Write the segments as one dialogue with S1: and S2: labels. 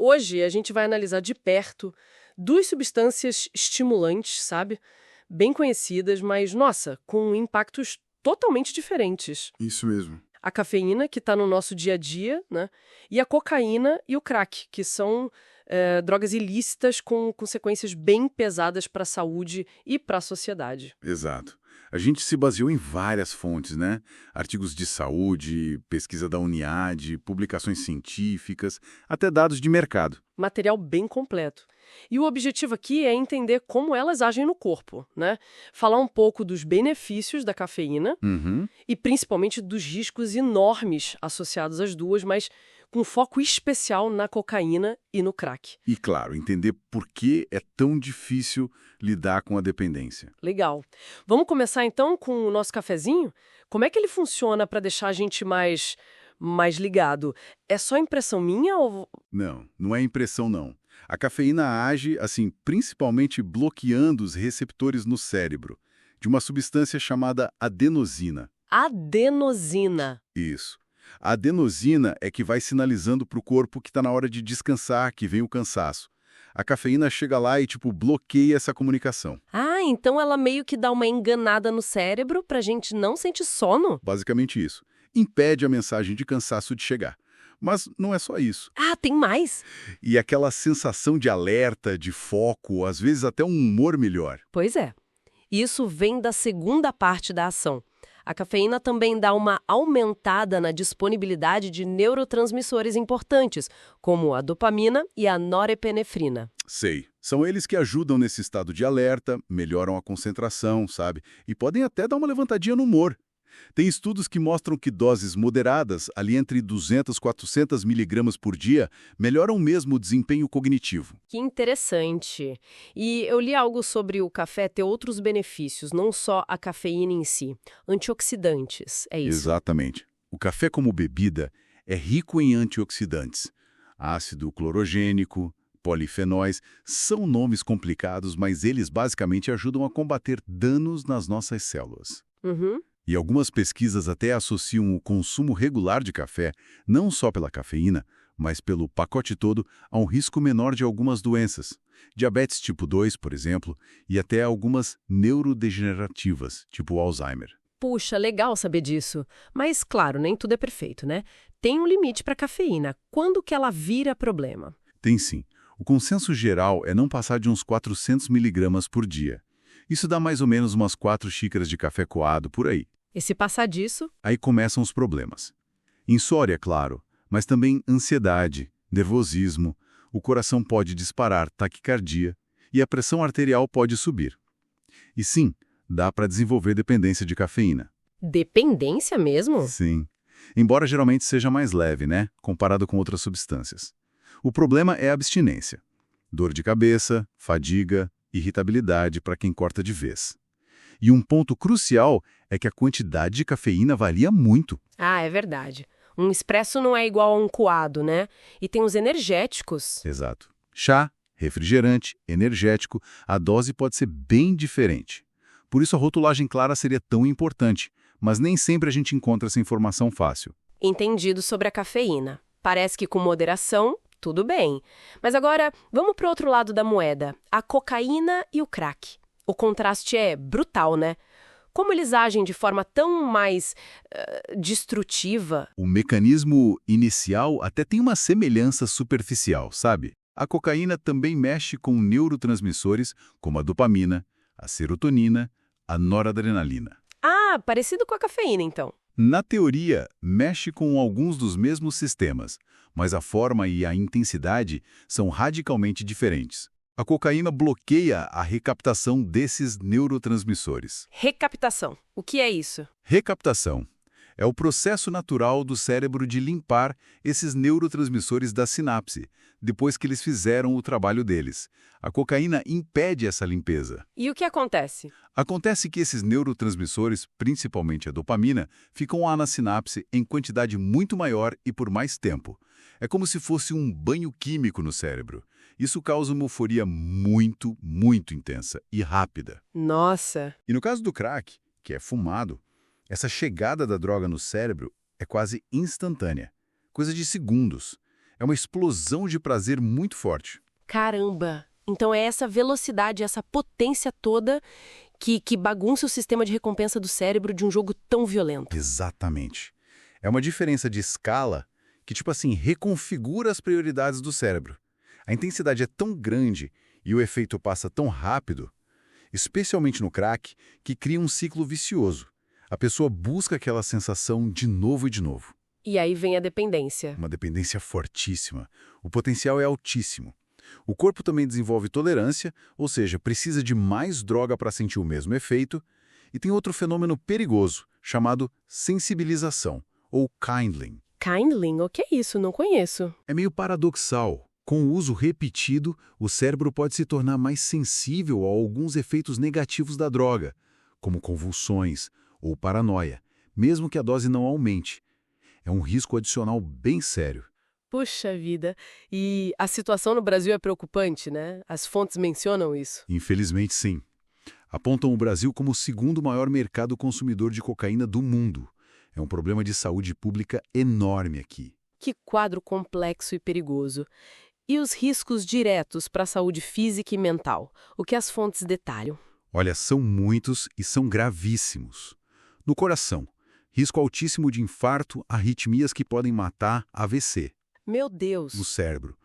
S1: Hoje a gente vai analisar de perto duas substâncias estimulantes, sabe? Bem conhecidas, mas, nossa, com impactos totalmente diferentes.
S2: Isso mesmo.
S1: A cafeína, que está no nosso dia a dia, né? E a cocaína e o crack, que são drogas ilícitas com consequências bem pesadas para a saúde e para a sociedade.
S2: Exato. A gente se baseou em várias fontes, né? Artigos de saúde, pesquisa da Uniad, publicações científicas, até dados de mercado.
S1: Material bem completo. E o objetivo aqui é entender como elas agem no corpo, né? Falar um pouco dos benefícios da cafeína
S2: Uhum.
S1: e principalmente dos riscos enormes associados às duas, mas com foco especial na cocaína e no crack.
S2: E, claro, entender por que é tão difícil lidar com a dependência.
S1: Legal. Vamos começar então com o nosso cafezinho? Como é que ele funciona para deixar a gente mais ligado? É só impressão minha ou...
S2: Não, não é impressão, não. A cafeína age, assim, principalmente bloqueando os receptores no cérebro, de uma substância chamada adenosina.
S1: Adenosina.
S2: Isso. A adenosina é que vai sinalizando para o corpo que está na hora de descansar, que vem o cansaço. A cafeína chega lá e, bloqueia essa comunicação.
S1: Ah, então ela meio que dá uma enganada no cérebro pra gente não sentir sono?
S2: Basicamente isso. Impede a mensagem de cansaço de chegar. Mas não é só isso.
S1: Ah, tem mais?
S2: E aquela sensação de alerta, de foco, às vezes até um humor melhor.
S1: Pois é. Isso vem da segunda parte da ação. A cafeína também dá uma aumentada na disponibilidade de neurotransmissores importantes, como a dopamina e a norepinefrina.
S2: Sei. São eles que ajudam nesse estado de alerta, melhoram a concentração, sabe? E podem até dar uma levantadinha no humor. Tem estudos que mostram que doses moderadas, ali entre 200 e 400 miligramas por dia, melhoram mesmo o desempenho cognitivo.
S1: Que interessante. E eu li algo sobre o café ter outros benefícios, não só a cafeína em si. Antioxidantes, é isso?
S2: Exatamente. O café como bebida é rico em antioxidantes. Ácido clorogênico, polifenóis, são nomes complicados, mas eles basicamente ajudam a combater danos nas nossas células.
S1: Uhum.
S2: E algumas pesquisas até associam o consumo regular de café, não só pela cafeína, mas pelo pacote todo, a um risco menor de algumas doenças. Diabetes tipo 2, por exemplo, e até algumas neurodegenerativas, tipo Alzheimer.
S1: Puxa, legal saber disso. Mas, claro, nem tudo é perfeito, né? Tem um limite para a cafeína. Quando que ela vira problema?
S2: Tem sim. O consenso geral é não passar de uns 400 miligramas por dia. Isso dá mais ou menos umas 4 xícaras de café coado por aí.
S1: E se passar disso?
S2: Aí começam os problemas. Insônia, claro, mas também ansiedade, nervosismo, o coração pode disparar, taquicardia e a pressão arterial pode subir. E sim, dá para desenvolver dependência de cafeína.
S1: Dependência mesmo?
S2: Sim. Embora geralmente seja mais leve, né, comparado com outras substâncias. O problema é a abstinência. Dor de cabeça, fadiga, irritabilidade para quem corta de vez. E um ponto crucial é que a quantidade de cafeína varia muito.
S1: Ah, é verdade. Um expresso não é igual a um coado, né? E tem os energéticos.
S2: Exato. Chá, refrigerante, energético, a dose pode ser bem diferente. Por isso a rotulagem clara seria tão importante, mas nem sempre a gente encontra essa informação fácil.
S1: Entendido sobre a cafeína. Parece que com moderação, tudo bem. Mas agora, vamos para o outro lado da moeda. A cocaína e o crack. O contraste é brutal, né? Como eles agem de forma tão mais destrutiva?
S2: O mecanismo inicial até tem uma semelhança superficial, sabe? A cocaína também mexe com neurotransmissores como a dopamina, a serotonina, a noradrenalina.
S1: Ah, parecido com a cafeína, então.
S2: Na teoria, mexe com alguns dos mesmos sistemas, mas a forma e a intensidade são radicalmente diferentes. A cocaína bloqueia a recaptação desses neurotransmissores.
S1: Recaptação. O que é isso?
S2: Recaptação é o processo natural do cérebro de limpar esses neurotransmissores da sinapse, depois que eles fizeram o trabalho deles. A cocaína impede essa limpeza.
S1: E o que acontece?
S2: Acontece que esses neurotransmissores, principalmente a dopamina, ficam lá na sinapse em quantidade muito maior e por mais tempo. É como se fosse um banho químico no cérebro. Isso causa uma euforia muito, muito intensa e rápida.
S1: Nossa!
S2: E no caso do crack, que é fumado, essa chegada da droga no cérebro é quase instantânea, coisa de segundos. É uma explosão de prazer muito forte.
S1: Caramba! Então é essa velocidade, essa potência toda que bagunça o sistema de recompensa do cérebro de um jogo tão violento.
S2: Exatamente. É uma diferença de escala que, tipo assim, reconfigura as prioridades do cérebro. A intensidade é tão grande e o efeito passa tão rápido, especialmente no crack, que cria um ciclo vicioso. A pessoa busca aquela sensação de novo e de novo.
S1: E aí vem a dependência.
S2: Uma dependência fortíssima. O potencial é altíssimo. O corpo também desenvolve tolerância, ou seja, precisa de mais droga para sentir o mesmo efeito. E tem outro fenômeno perigoso, chamado sensibilização, ou kindling.
S1: Kindling? O que é isso? Não conheço.
S2: É meio paradoxal. Com o uso repetido, o cérebro pode se tornar mais sensível a alguns efeitos negativos da droga, como convulsões ou paranoia, mesmo que a dose não aumente. É um risco adicional bem sério.
S1: Puxa vida. E a situação no Brasil é preocupante, né? As fontes mencionam isso.
S2: Infelizmente, sim. Apontam o Brasil como o segundo maior mercado consumidor de cocaína do mundo. É um problema de saúde pública enorme aqui.
S1: Que quadro complexo e perigoso. E os riscos diretos para a saúde física e mental? O que as fontes detalham?
S2: Olha, são muitos e são gravíssimos. No coração, risco altíssimo de infarto, arritmias que podem matar, AVC.
S1: Meu Deus!
S2: No cérebro,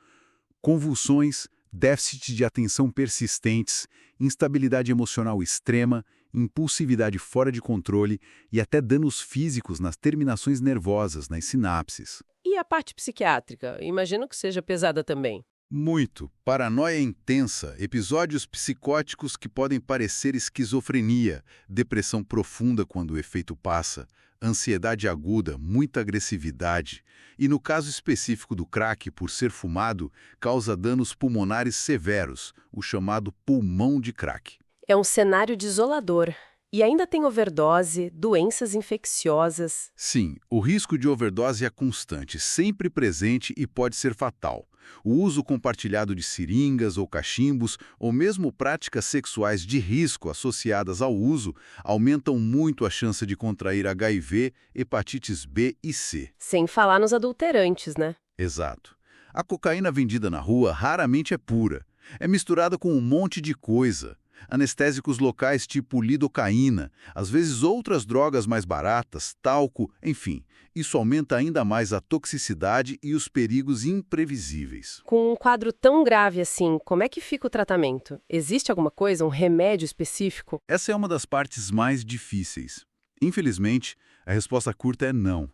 S2: convulsões, déficit de atenção persistentes, instabilidade emocional extrema, impulsividade fora de controle e até danos físicos nas terminações nervosas, nas sinapses.
S1: E a parte psiquiátrica? Imagino que seja pesada também.
S2: Muito. Paranoia intensa, episódios psicóticos que podem parecer esquizofrenia, depressão profunda quando o efeito passa, ansiedade aguda, muita agressividade. E no caso específico do crack, por ser fumado, causa danos pulmonares severos, o chamado pulmão de crack.
S1: É um cenário desolador. E ainda tem overdose, doenças infecciosas.
S2: Sim, o risco de overdose é constante, sempre presente e pode ser fatal. O uso compartilhado de seringas ou cachimbos, ou mesmo práticas sexuais de risco associadas ao uso, aumentam muito a chance de contrair HIV, hepatites B e C.
S1: Sem falar nos adulterantes, né?
S2: Exato. A cocaína vendida na rua raramente é pura. É misturada com um monte de coisa. Anestésicos locais tipo lidocaína, às vezes outras drogas mais baratas, talco, enfim. Isso aumenta ainda mais a toxicidade e os perigos imprevisíveis.
S1: Com um quadro tão grave assim, como é que fica o tratamento? Existe alguma coisa, um remédio específico?
S2: Essa é uma das partes mais difíceis. Infelizmente, a resposta curta é não.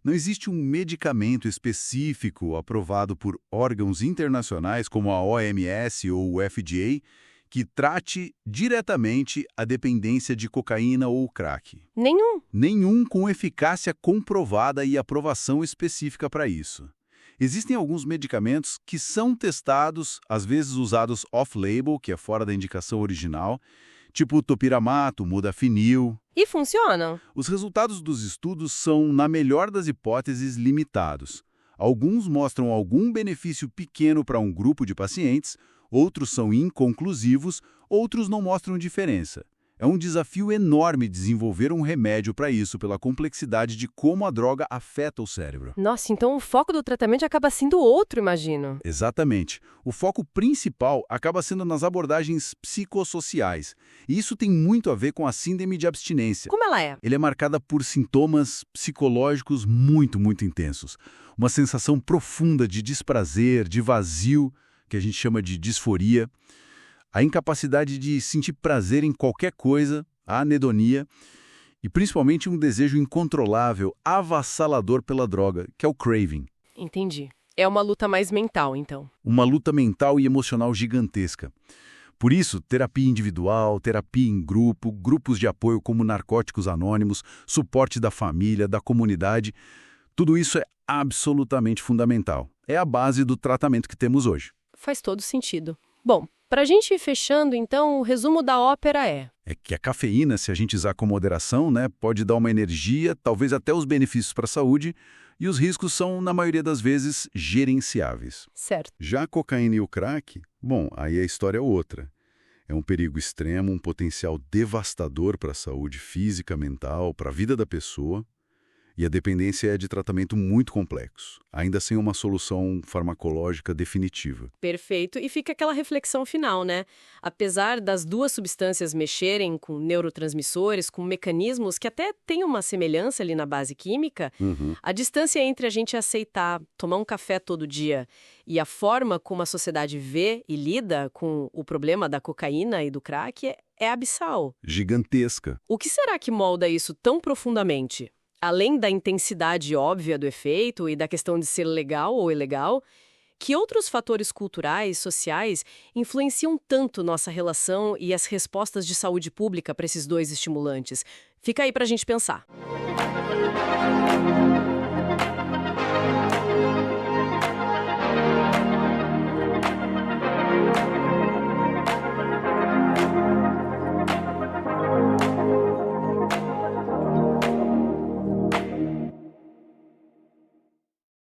S2: Não existe um medicamento específico aprovado por órgãos internacionais como a OMS ou o FDA que trate diretamente a dependência de cocaína ou crack.
S1: Nenhum.
S2: Nenhum com eficácia comprovada e aprovação específica para isso. Existem alguns medicamentos que são testados, às vezes usados off-label, que é fora da indicação original, tipo topiramato, modafinil.
S1: E funcionam?
S2: Os resultados dos estudos são, na melhor das hipóteses, limitados. Alguns mostram algum benefício pequeno para um grupo de pacientes, outros são inconclusivos, outros não mostram diferença. É um desafio enorme desenvolver um remédio para isso, pela complexidade de como a droga afeta o cérebro.
S1: Nossa, então o foco do tratamento acaba sendo outro, imagino.
S2: Exatamente. O foco principal acaba sendo nas abordagens psicossociais. E isso tem muito a ver com a síndrome de abstinência.
S1: Como ela é?
S2: Ele é marcada por sintomas psicológicos muito intensos. Uma sensação profunda de desprazer, de vazio, que a gente chama de disforia, a incapacidade de sentir prazer em qualquer coisa, a anedonia, e principalmente um desejo incontrolável, avassalador pela droga, que é o craving.
S1: Entendi. É uma luta mais mental, então.
S2: Uma luta mental e emocional gigantesca. Por isso, terapia individual, terapia em grupo, grupos de apoio como Narcóticos Anônimos, suporte da família, da comunidade, tudo isso é absolutamente fundamental. É a base do tratamento que temos hoje.
S1: Faz todo sentido. Bom, para a gente ir fechando, então, o resumo da ópera é
S2: que a cafeína, se a gente usar com moderação, pode dar uma energia, talvez até os benefícios para a saúde, e os riscos são, na maioria das vezes, gerenciáveis.
S1: Certo.
S2: Já a cocaína e o crack, bom, aí a história é outra. É um perigo extremo, um potencial devastador para a saúde física, mental, para a vida da pessoa. E a dependência é de tratamento muito complexo, ainda sem uma solução farmacológica definitiva.
S1: Perfeito. E fica aquela reflexão final, né? Apesar das duas substâncias mexerem com neurotransmissores, com mecanismos que até têm uma semelhança ali na base química, a distância entre a gente aceitar tomar um café todo dia e a forma como a sociedade vê e lida com o problema da cocaína e do crack é abissal.
S2: Gigantesca.
S1: O que será que molda isso tão profundamente? Além da intensidade óbvia do efeito e da questão de ser legal ou ilegal, que outros fatores culturais, sociais, influenciam tanto nossa relação e as respostas de saúde pública para esses dois estimulantes? Fica aí para a gente pensar.